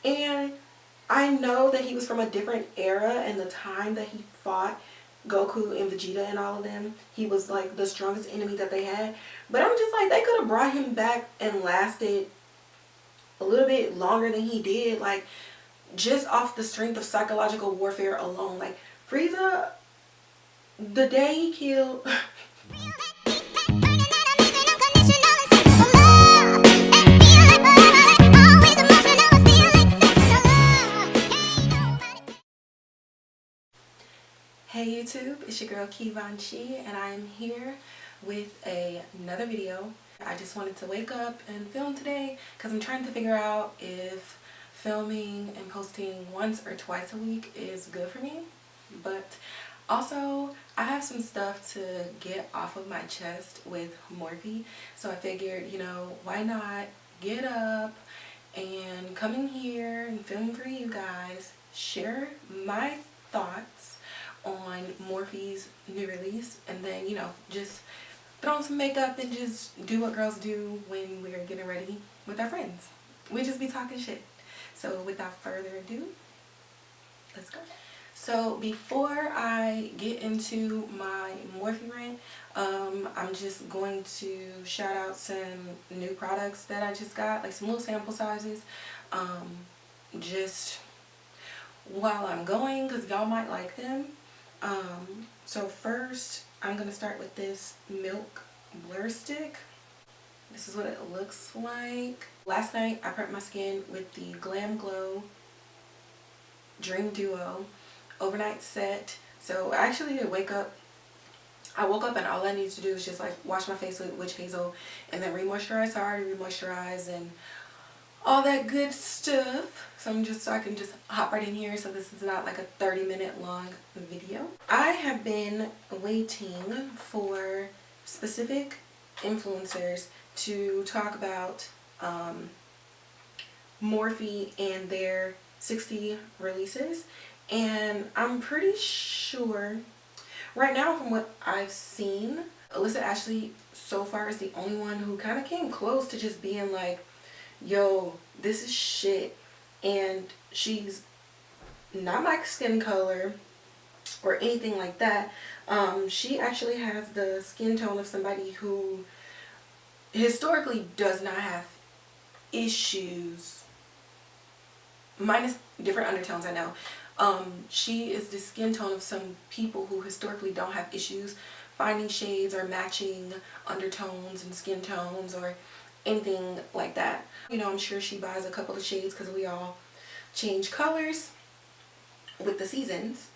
And I know that he was from a different era, and the time that he fought Goku and Vegeta and all of them, he was like the strongest enemy that they had. But I'm just like, they could have brought him back and lasted a little bit longer than he did, like just off the strength of psychological warfare alone. Like Frieza, the day he killed Hey YouTube, it's your girl KiVonShe, and I am here with another video. I just wanted to wake up and film today because I'm trying to figure out if filming and posting once or twice a week is good for me. But also, I have some stuff to get off of my chest with Morphe, so I figured, you know, why not get up and come in here and film for you guys, share my thoughts on Morphe's new release, and then, you know, just throw on some makeup and just do what girls do when we're getting ready with our friends. We just be talking shit. So without further ado, let's go. So before I get into my Morphe rant, I'm just going to shout out some new products that I just got, like some little sample sizes, just while I'm going, because y'all might like them. So first I'm going to start with this Milk Blur Stick. This is what it looks like. Last night I prepped my skin with the Glam Glow Dream Duo overnight set. So actually I woke up and all I need to do is just like wash my face with witch hazel and then re-moisturize. So I already re-moisturized and all that good stuff. So I can just hop right in here, so this is not like a 30-minute long video. I have been waiting for specific influencers to talk about Morphe and their 60 releases, and I'm pretty sure right now, from what I've seen, Alyssa Ashley so far is the only one who kind of came close to just being like, yo, this is shit. And she's not my skin color or anything like that. She actually has the skin tone of somebody who historically does not have issues, minus different undertones, I know. She is the skin tone of some people who historically don't have issues finding shades or matching undertones and skin tones or anything like that. You know, I'm sure she buys a couple of shades because we all change colors with the seasons.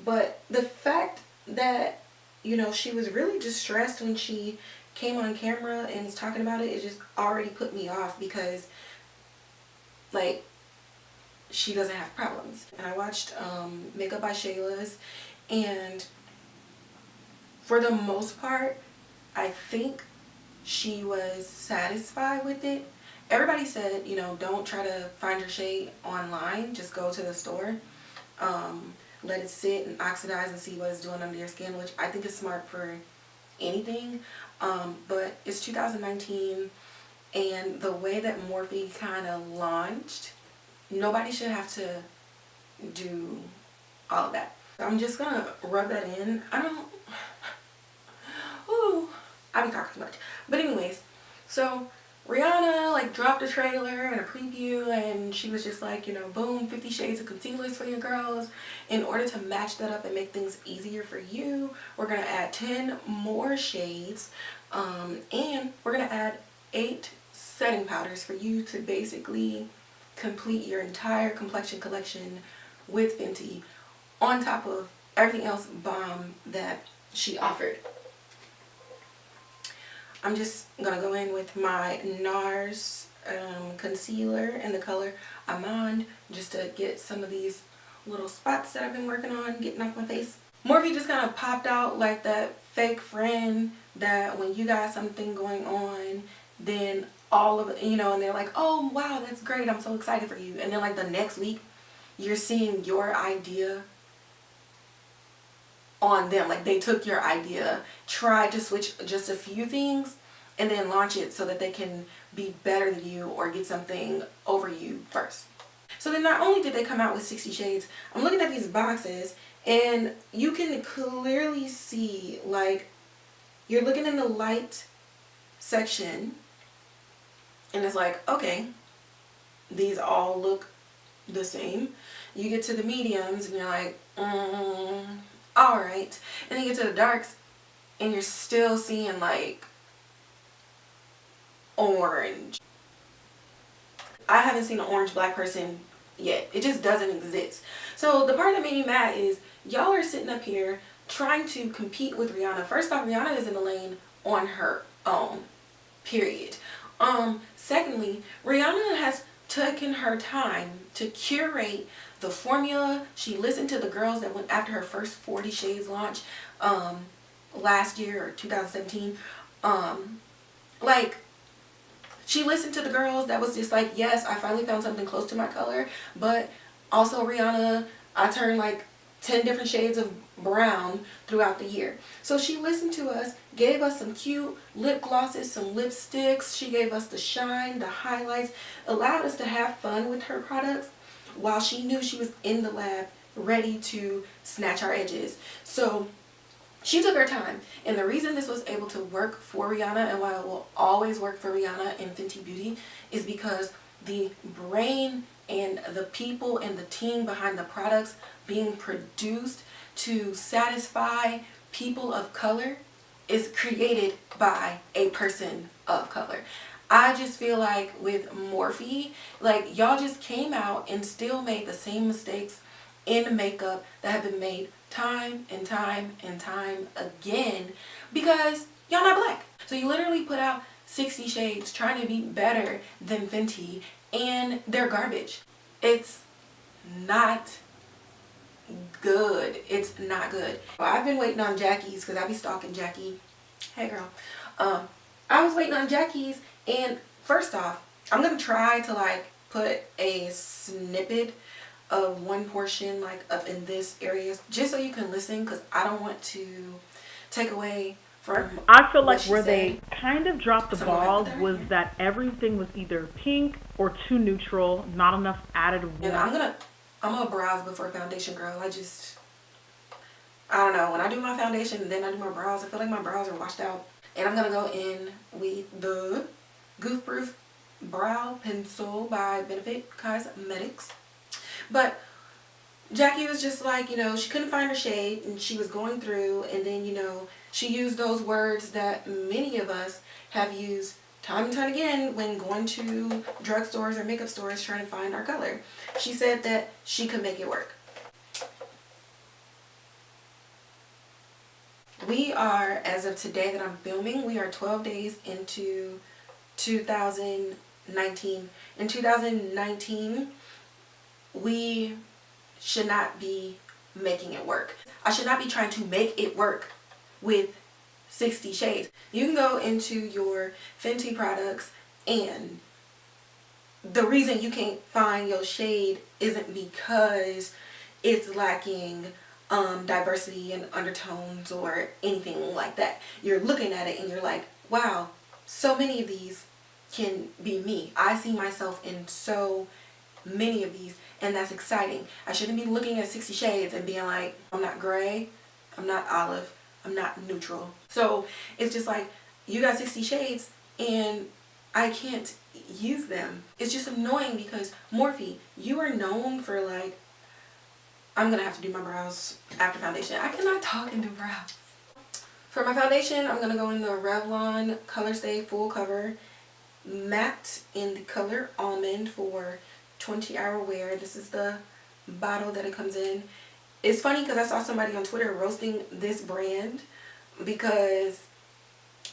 But the fact that, you know, she was really distressed when she came on camera and was talking about it, it just already put me off, because like, she doesn't have problems. And I watched Makeup by Shayla's, and for the most part I think she was satisfied with it. Everybody said, you know, don't try to find your shade online, just go to the store, let it sit and oxidize and see what it's doing under your skin, which I think is smart for anything. But it's 2019, and the way that Morphe kind of launched, nobody should have to do all of that. So I'm just gonna rub that in. I be talking too much. But anyways, so Rihanna like dropped a trailer and a preview, and she was just like, you know, boom, 50 shades of concealers for your girls. In order to match that up and make things easier for you, we're gonna add 10 more shades, and we're gonna add 8 setting powders for you to basically complete your entire complexion collection with Fenty, on top of everything else bomb that she offered. I'm just gonna go in with my NARS concealer in the color Amande, just to get some of these little spots that I've been working on getting off my face. Morphe just kind of popped out like that fake friend that when you got something going on, then all of it, you know, and they're like, oh wow, that's great, I'm so excited for you. And then like the next week, you're seeing your idea on them. Like they took your idea, tried to switch just a few things, and then launch it so that they can be better than you or get something over you first. So then not only did they come out with 60 shades, I'm looking at these boxes and you can clearly see, like, you're looking in the light section and it's like, okay, these all look the same. You get to the mediums and you're like, all right. And then you get to the darks and you're still seeing like orange. I haven't seen an orange black person yet. It just doesn't exist. So the part that made me mad is y'all are sitting up here trying to compete with Rihanna. First off, Rihanna is in the lane on her own, period. Secondly, Rihanna has taken her time to curate the formula. She listened to the girls that went after her first 40 Shades launch last year or 2017. Like, she listened to the girls that was just like, yes, I finally found something close to my color, but also Rihanna, I turned like 10 different shades of brown throughout the year. So she listened to us, gave us some cute lip glosses, some lipsticks. She gave us the shine, the highlights, allowed us to have fun with her products while she knew she was in the lab ready to snatch our edges. So she took her time, and the reason this was able to work for Rihanna and why it will always work for Rihanna and Fenty Beauty is because the brain and the people and the team behind the products being produced to satisfy people of color is created by a person of color. I just feel like with Morphe, like y'all just came out and still made the same mistakes in makeup that have been made time and time and time again because y'all not black. So you literally put out 60 shades trying to be better than Fenty and they're garbage. It's not good. It's not good. I've been waiting on Jackie's because I be stalking Jackie. Hey girl. I was waiting on Jackie's, and first off, I'm gonna try to like put a snippet of one portion like up in this area just so you can listen, because I don't want to take away from I feel like where said. they kind of dropped the ball was that everything was either pink or too neutral, not enough added warmth. And I'm gonna brows before foundation, girl. I don't know, when I do my foundation and then I do my brows, I feel like my brows are washed out. And I'm gonna go in with the Goof Proof Brow Pencil by Benefit Cosmetics. But Jackie was just like, you know, she couldn't find her shade and she was going through, and then, you know, she used those words that many of us have used time and time again when going to drugstores or makeup stores trying to find our color. She said that she could make it work. We are, as of today that I'm filming, we are 12 days into 2019. In 2019, we should not be making it work. I should not be trying to make it work with 60 shades. You can go into your Fenty products, and the reason you can't find your shade isn't because it's lacking diversity and undertones or anything like that. You're looking at it and you're like, wow, so many of these can be me. I see myself in so many of these, and that's exciting. I shouldn't be looking at 60 shades and being like, I'm not gray, I'm not olive, I'm not neutral. So it's just like, you got 60 shades and I can't use them. It's just annoying because Morphe, you are known for like, I'm gonna have to do my brows after foundation. I cannot talk and do brows. For my foundation, I'm gonna go in the Revlon Color Stay Full Cover Matte in the color Almond for 20-hour wear. This is the bottle that it comes in. It's funny because I saw somebody on Twitter roasting this brand because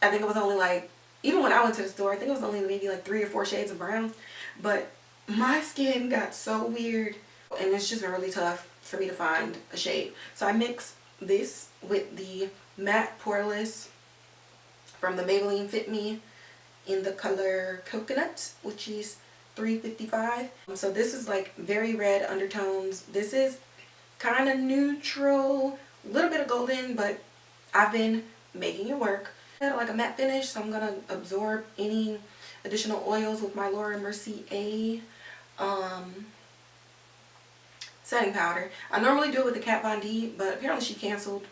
I think it was only like, even when I went to the store, I think it was only maybe like 3 or 4 shades of brown. But my skin got so weird and it's just been really tough for me to find a shade. So I mix this with the matte poreless from the Maybelline Fit Me in the color Coconut, which is $3.55. So this is like very red undertones. This is kind of neutral, a little bit of golden, but I've been making it work. I had like a matte finish, so I'm gonna absorb any additional oils with my Laura Mercier setting powder. I normally do it with the Kat Von D, but apparently she canceled.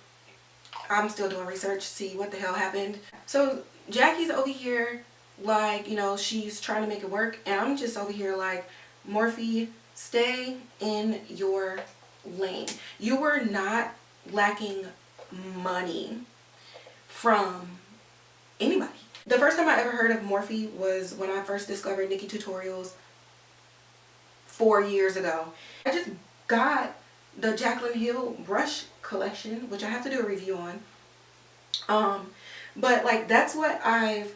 I'm still doing research to see what the hell happened. So Jackie's over here like, you know, she's trying to make it work, and I'm just over here like, Morphe, stay in your lane. You were not lacking money from anybody. The first time I ever heard of Morphe was when I first discovered Nikki Tutorials 4 years ago. I just got the Jaclyn Hill brush collection, which I have to do a review on. But like, that's what I've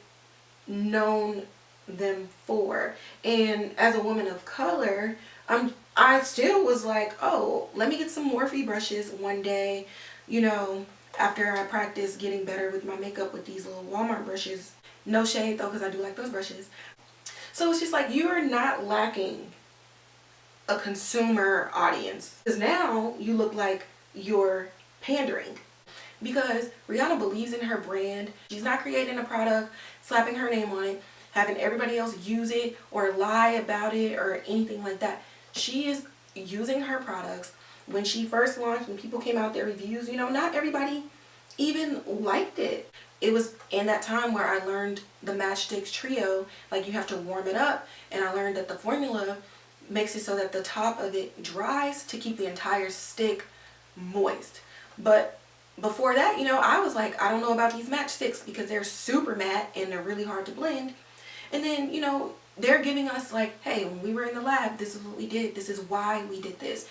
known them for. And as a woman of color, I still was like, oh, let me get some Morphe brushes one day, you know, after I practice getting better with my makeup with these little Walmart brushes. No shade though, because I do like those brushes. So it's just like, you're not lacking a consumer audience, because now you look like you're pandering. Because Rihanna believes in her brand. She's not creating a product, slapping her name on it, having everybody else use it or lie about it or anything like that. She is using her products. When she first launched and people came out their reviews, you know, not everybody even liked it. It was in that time where I learned the Matchsticks Trio, like you have to warm it up, and I learned that the formula makes it so that the top of it dries to keep the entire stick moist. But before that, you know, I was like, I don't know about these matchsticks because they're super matte and they're really hard to blend. And then, you know, they're giving us like, hey, when we were in the lab, this is what we did. This is why we did this.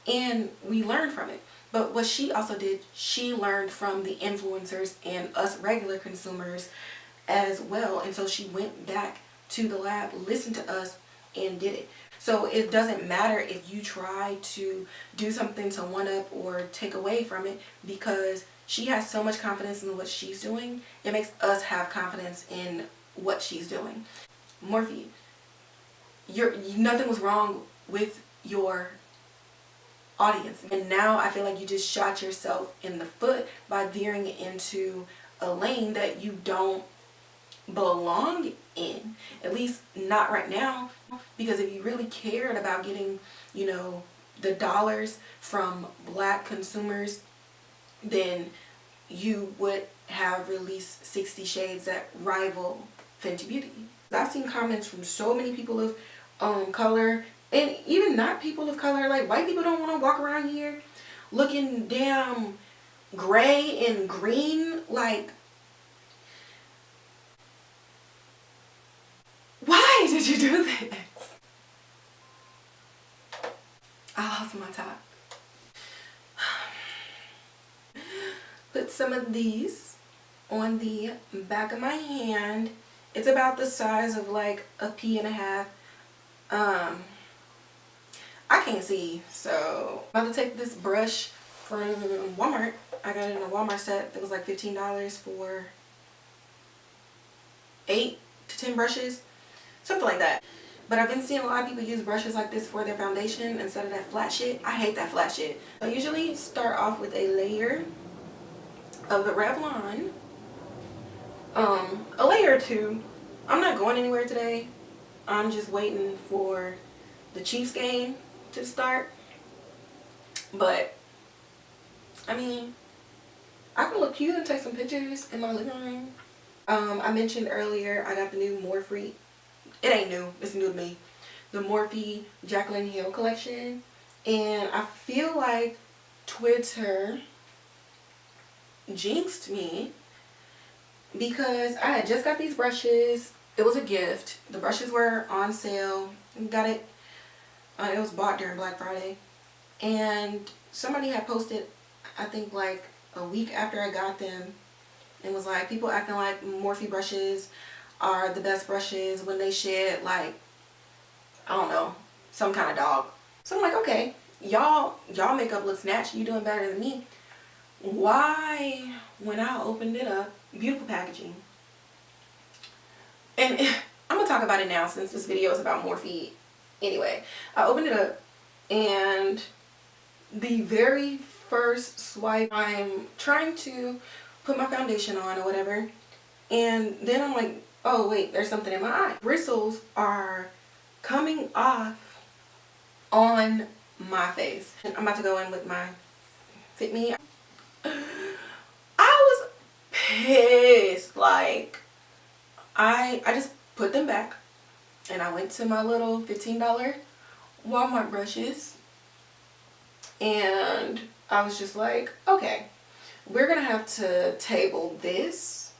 And we learned from it. But what she also did, she learned from the influencers and us regular consumers as well. And so she went back to the lab, listened to us, and did it. So it doesn't matter if you try to do something to one up or take away from it, because she has so much confidence in what she's doing. It makes us have confidence in what she's doing. Morphe, nothing was wrong with your audience, and now I feel like you just shot yourself in the foot by veering into a lane that you don't belong in, at least not right now. Because if you really cared about getting, you know, the dollars from black consumers, then you would have released 60 shades that rival Fenty Beauty. I've seen comments from so many people of color, and even not people of color, like white people don't want to walk around here looking damn gray and green. Like, why did you do this? I lost my top. Put some of these on the back of my hand. It's about the size of like a pea and a half. I can't see, so I'm about to take this brush from Walmart. I got it in a Walmart set that was like $15 for 8 to 10 brushes, something like that. But I've been seeing a lot of people use brushes like this for their foundation instead of that flat shit. I hate that flat shit. I usually start off with a layer of the Revlon, a layer or two. I'm not going anywhere today. I'm just waiting for the Chiefs game to start. But I mean, I can look cute and take some pictures in my living room. I mentioned earlier I got the new Morphe. It ain't new, it's new to me. The Morphe Jaclyn Hill collection. And I feel like Twitter jinxed me because I had just got these brushes. It was a gift. The brushes were on sale. Got it. It was bought during Black Friday. And somebody had posted, I think like a week after I got them, and was like, people acting like Morphe brushes are the best brushes when they shed like, I don't know, some kind of dog. So I'm like, okay, y'all makeup looks snatched. You doing better than me. Why, when I opened it up, beautiful packaging. And I'm gonna talk about it now since this video is about Morphe anyway. I opened it up, and the very first swipe, I'm trying to put my foundation on or whatever, and then I'm like, oh wait, there's something in my eye. Bristles are coming off on my face. And I'm about to go in with my Fit Me. I was pissed. Like, I just put them back and I went to my little $15 Walmart brushes and I was just like, okay, we're gonna have to table this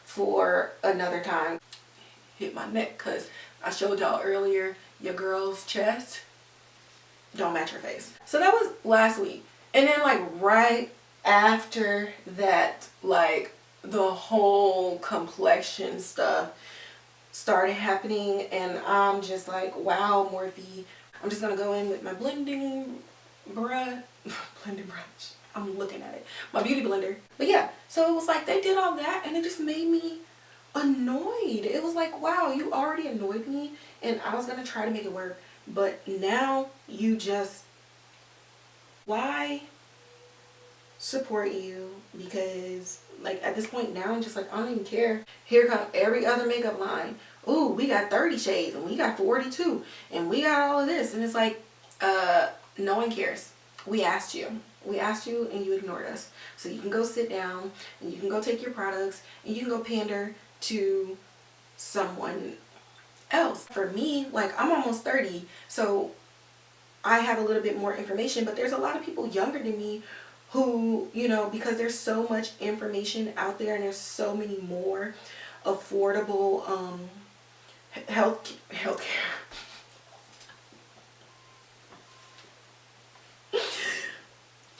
for another time. Hit my neck because I showed y'all earlier your girl's chest don't match her face. So that was last week. And then like right after that, like the whole complexion stuff started happening and I'm just like, wow, Morphe. I'm just gonna go in with my blending brush. Blending brush. I'm looking at it. My beauty blender. But yeah, so it was like they did all that and it just made me annoyed. It was like, wow, you already annoyed me and I was gonna try to make it work. But now you just, why support you? Because like at this point now I'm just like, I don't even care. Here come every other makeup line. Ooh, we got 30 shades and we got 42 and we got all of this. And it's like, no one cares. We asked you. We asked you and you ignored us. So you can go sit down and you can go take your products and you can go pander to someone else. For me, like I'm almost 30, so I have a little bit more information, but there's a lot of people younger than me who, you know, because there's so much information out there and there's so many more affordable healthcare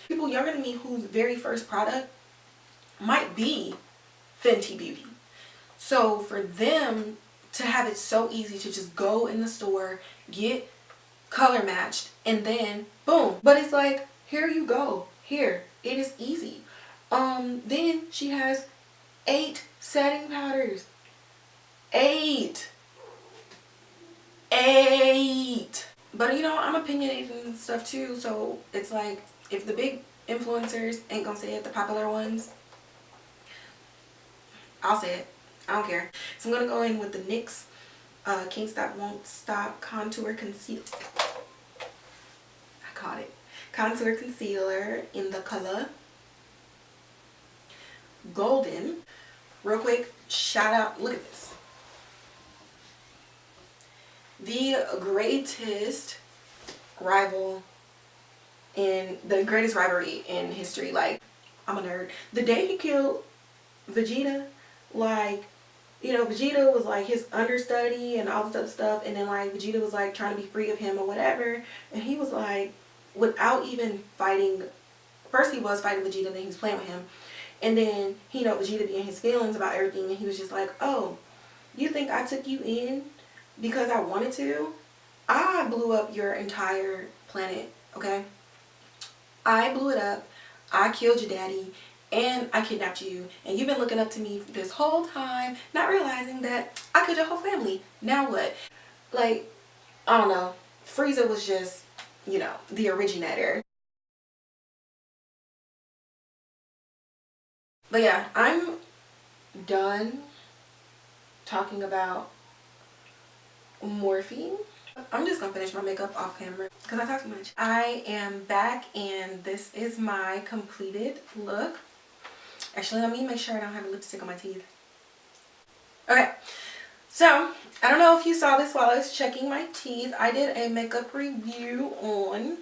people younger than me whose very first product might be Fenty Beauty. So for them to have it so easy to just go in the store, get color matched, and then boom. But it's like, here you go. Here. It is easy. Then she has 8 setting powders. 8. But you know, I'm opinionated and stuff too, so it's like, if the big influencers ain't gonna say it, the popular ones, I'll say it. I don't care. So I'm gonna go in with the NYX Can't Stop Won't Stop Contour Concealer. I caught it. Contour Concealer in the color Golden. Real quick, shout out, look at this. The greatest rivalry in history. Like, I'm a nerd. The day he killed Vegeta, like, you know, Vegeta was like his understudy and all this other stuff, and then like Vegeta was like trying to be free of him or whatever, and he was like, without even fighting, first he was fighting Vegeta, then he was playing with him, and then, you know, Vegeta being his feelings about everything, and he was just like, oh, you think I took you in because I wanted to? I blew up your entire planet, okay? I blew it up, I killed your daddy, and I kidnapped you, and you've been looking up to me this whole time, not realizing that I killed your whole family. Now what? Like, I don't know. Frieza was just, you know, the originator. But yeah, I'm done talking about Morphe. I'm just gonna finish my makeup off camera because I talk too much. I am back and this is my completed look. Actually, let me make sure I don't have lipstick on my teeth. Okay, so I don't know if you saw this while I was checking my teeth. I did a makeup review on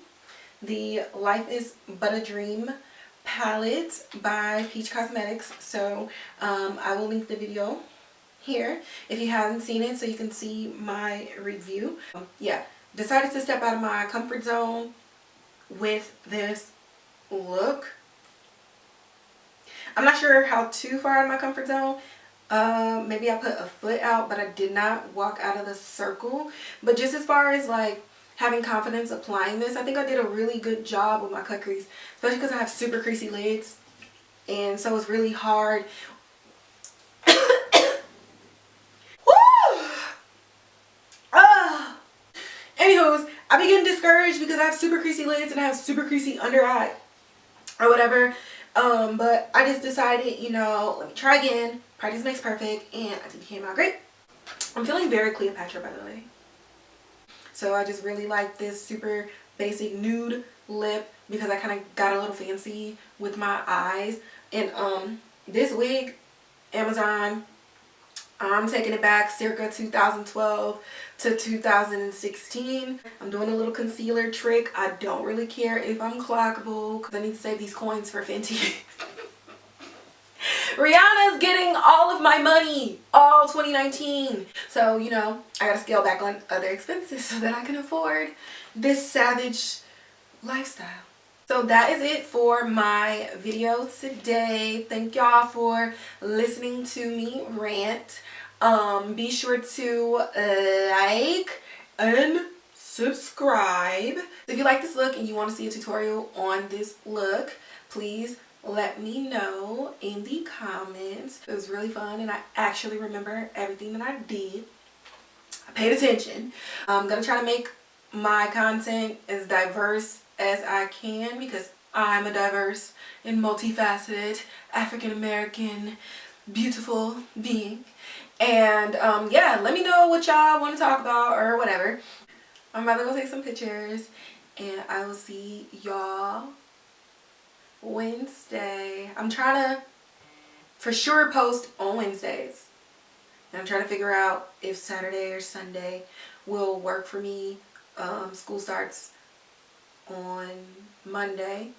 the Life is But a Dream palette by Peach Cosmetics. So I will link the video here if you haven't seen it so you can see my review. Yeah, decided to step out of my comfort zone with this look. I'm not sure how too far out of my comfort zone. Maybe I put a foot out, but I did not walk out of the circle. But just as far as like having confidence applying this, I think I did a really good job with my cut crease, especially because I have super creasy lids, and so it's really hard. Anywho's, I be getting discouraged because I have super creasy lids and I have super creasy under eye or whatever. But I just decided, you know, let me try again. Practice makes perfect, and I think it came out great. I'm feeling very Cleopatra, by the way. So I just really like this super basic nude lip because I kind of got a little fancy with my eyes. And this wig, Amazon, I'm taking it back circa 2012 to 2016. I'm doing a little concealer trick. I don't really care if I'm clockable because I need to save these coins for Fenty. Rihanna's getting all of my money, all 2019. So, you know, I gotta scale back on other expenses so that I can afford this savage lifestyle. So that is it for my video today. Thank y'all for listening to me rant. Be sure to like and subscribe. If you like this look and you want to see a tutorial on this look, please let me know in the comments. It was really fun and I actually remember everything that I did. I paid attention. I'm gonna try to make my content as diverse as I can because I'm a diverse and multifaceted African-American beautiful being. And yeah, let me know what y'all want to talk about or whatever. I'm about to go take some pictures and I will see y'all Wednesday. I'm trying to for sure post on Wednesdays. And I'm trying to figure out if Saturday or Sunday will work for me. School starts on Monday.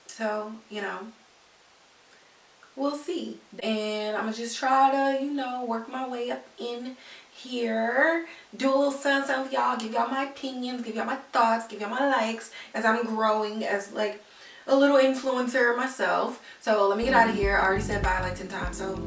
So, you know, we'll see. And I'm gonna just try to, you know, work my way up in here, do a little something with y'all, give y'all my opinions, give y'all my thoughts, give y'all my likes as I'm growing as like a little influencer myself. So let me get out of here. I already said bye like 10 times, so